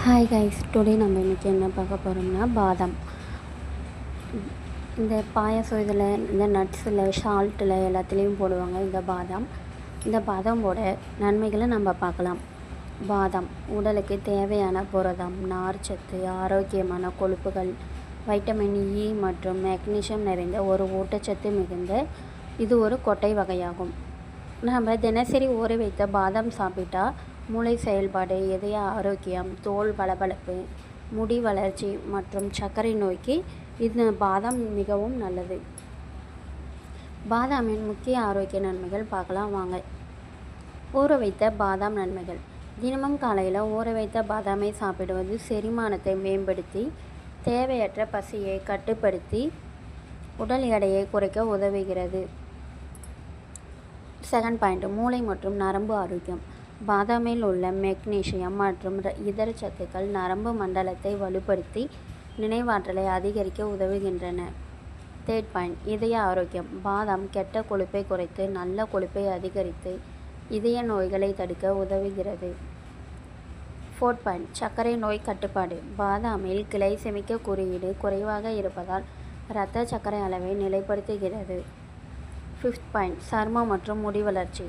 Hi guys, today நம்ம இன்றைக்கி என்ன பார்க்க போகிறோம்னா பாதாம். இந்த பாயாசம் இதில் இந்த நட்ஸில் ஷால்ட்டில் எல்லாத்துலேயும் போடுவாங்க இந்த பாதாம். இந்த பாதாமோட நன்மைகளை நம்ம பார்க்கலாம். பாதாம் உடலுக்கு தேவையான புரதம், நார்ச்சத்து, ஆரோக்கியமான கொழுப்புகள், வைட்டமின் இ மற்றும் மெக்னீசியம் நிறைந்த ஒரு ஊட்டச்சத்து மிகுந்த இது ஒரு கொட்டை வகையாகும். நம்ம தினசரி ஊற வைத்த பாதாம் சாப்பிட்டா மூளை செயல்பாடு, இதய ஆரோக்கியம், தோல் பளபளப்பு, முடி வளர்ச்சி மற்றும் சர்க்கரை நோய்க்கு இது பாதாம் மிகவும் நல்லது. பாதாமின் முக்கிய ஆரோக்கிய நன்மைகள் பார்க்கலாம் வாங்க. ஊற வைத்த பாதாம் நன்மைகள். தினமும் காலையில் ஊற வைத்த பாதாமை சாப்பிடுவது செரிமானத்தை மேம்படுத்தி தேவையற்ற பசியை கட்டுப்படுத்தி உடல் எடையை குறைக்க உதவுகிறது. செகண்ட் பாயிண்ட், மூளை மற்றும் நரம்பு ஆரோக்கியம். பாதாமில் உள்ள மெக்னீசியம் மற்றும் இதர சத்துக்கள் நரம்பு மண்டலத்தை வலுப்படுத்தி நினைவாற்றலை அதிகரிக்க உதவுகின்றன. தேர்ட் பாயிண்ட், இதய ஆரோக்கியம். பாதாம் கெட்ட கொழுப்பை குறைத்து நல்ல கொழுப்பை அதிகரித்து இதய நோய்களை தடுக்க உதவுகிறது. ஃபோர்த் பாயிண்ட், சர்க்கரை நோய் கட்டுப்பாடு. பாதாமில் கிளைசெமிக் குறியீடு குறைவாக இருப்பதால் இரத்த சர்க்கரை அளவை நிலைப்படுத்துகிறது. ஃபிஃப்த் பாயிண்ட், சருமம் மற்றும் முடி வளர்ச்சி.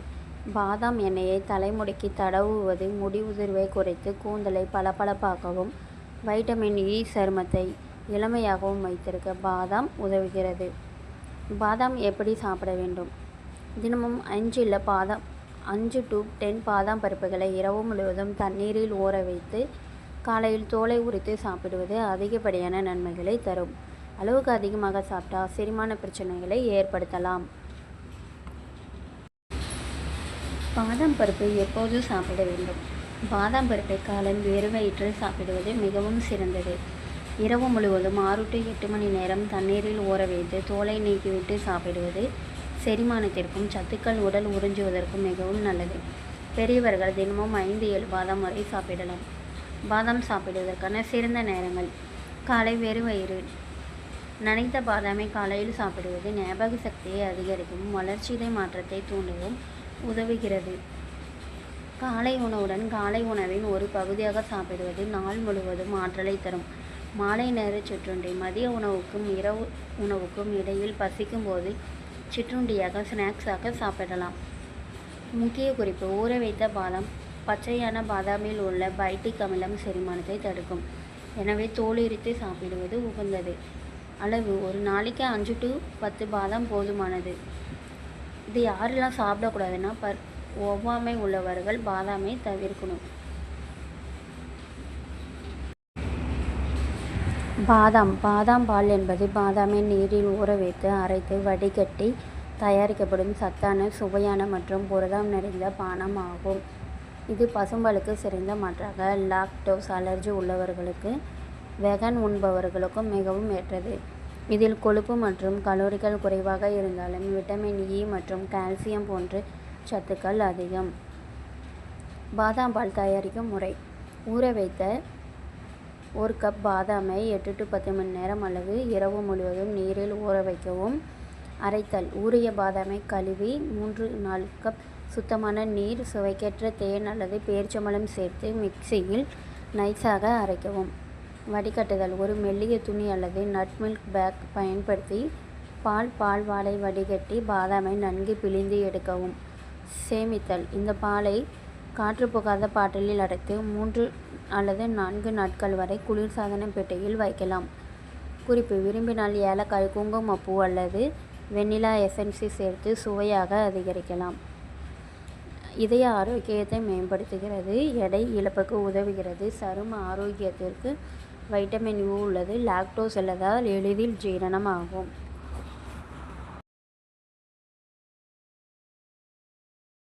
பாதாம் எண்ணெயை தலைமுடிக்கு தடவுவது முடி உதிர்வை குறைத்து கூந்தலை பளபளப்பாக்கவும் வைட்டமின் இ சருமத்தை இளமையாகவும் வைத்திருக்க பாதாம் உதவுகிறது. பாதாம் எப்படி சாப்பிட வேண்டும்? தினமும் 5 to 10 பாதாம் பருப்புகளை இரவு முழுவதும் தண்ணீரில் ஊற வைத்து காலையில் தோலை உரித்து சாப்பிடுவது அதிகப்படியான நன்மைகளை தரும். அளவுக்கு அதிகமாக சாப்பிட்டா செரிமான பிரச்சனைகளை ஏற்படுத்தலாம். பாதாம் பருப்பு எப்போது சாப்பிட வேண்டும்? பாதாம் பருப்பை காலையில் வெறும் வயிற்றில் சாப்பிடுவது மிகவும் சிறந்தது. இரவு முழுவதும் 6 to 8 மணி நேரம் தண்ணீரில் ஊற வைத்து தோலை நீக்கிவிட்டு சாப்பிடுவது செரிமானத்திற்கும் சத்துக்கள் உடல் உறிஞ்சுவதற்கும் மிகவும் நல்லது. பெரியவர்கள் தினமும் 5-7 பாதாம் வரை சாப்பிடலாம். பாதாம் சாப்பிடுவதற்கான சிறந்த நேரங்கள். காலை வெறும் வயிறு. நனைத்த பாதாமை காலையில் சாப்பிடுவது ஞாபக சக்தியை அதிகரிக்கவும் வளர்ச்சிதை மாற்றத்தை தூண்டவும் உதவுகிறது. காலை உணவுடன் காலை உணவின் ஒரு பகுதியாக சாப்பிடுவது நாள் முழுவதும் ஆற்றலை தரும். மாலை நேர சிற்றுண்டி. மதிய உணவுக்கும் இரவு உணவுக்கும் இடையில் பசிக்கும் போது சிற்றுண்டியாக ஸ்நாக்ஸாக சாப்பிடலாம். முக்கிய குறிப்பு: ஊற வைத்த பாதாம் பச்சையான பாதாமில் உள்ள பைட்டிக் அமிலம் செரிமானத்தை தடுக்கும். எனவே தோலுரித்து சாப்பிடுவது உகந்தது. அளவு: ஒரு நாளைக்கு 5 to 10 பாதாம் போதுமானது. இது யாரெல்லாம் சாப்பிடக்கூடாதுன்னா ஒவ்வாமை உள்ளவர்கள் பாதாமை தவிர்க்கணும். பாதாம் பால் என்பது பாதாமை நீரில் ஊற வைத்து அரைத்து வடிகட்டி தயாரிக்கப்படும் சத்தான, சுவையான மற்றும் புரதம் நிறைந்த பானம் ஆகும். இது பசும்பாலுக்கு சிறந்த மாற்றாக லாக்டோஸ் அலர்ஜி உள்ளவர்களுக்கு, வெகன் உண்பவர்களுக்கும் மிகவும் ஏற்றது. இதில் கொழுப்பு மற்றும் கலோரிகள் குறைவாக இருந்தாலும் விட்டமின் இ மற்றும் கால்சியம் போன்ற சத்துக்கள் அதிகம். பாதாம் பால் தயாரிக்கும் முறை: ஊற வைத்த 1 கப் பாதாமை 8 to 10 மணி நேரம் அல்லது இரவு முழுவதும் நீரில் ஊற வைக்கவும். அரைத்தல்: ஊறிய பாதாமை கழுவி 3-4 கப் சுத்தமான நீர், சுவைக்கேற்ற தேன் அல்லது பேரிச்சம்பழம் சேர்த்து மிக்சியில் நைஸாக அரைக்கவும். வடிகட்டுதல்: ஒரு மெல்லிய துணி அல்லது நட் மில்க் பேக் பயன்படுத்தி பால் வாலை வடிகட்டி பாதாமை நன்கு பிழிந்து எடுக்கவும். சேமித்தல்: இந்த பாலை காற்று புகாத பாட்டிலில் அடைத்து 3 அல்லது 4 நாட்கள் வரை குளிர்சாதன பெட்டியில் வைக்கலாம். குறிப்பு: விரும்பினால் ஏலக்காய், குங்குமப்பூ அல்லது வெண்ணிலா எசன்ஸ் சேர்த்து சுவையாக அதிகரிக்கலாம். இதய ஆரோக்கியத்தை மேம்படுத்துகிறது. எடை இழப்புக்கு உதவுகிறது. சரும ஆரோக்கியத்திற்கு வைட்டமின் இ உள்ளது. லாக்டோஸ் இல்லாததால் எளிதில் ஜீரணம் ஆகும்.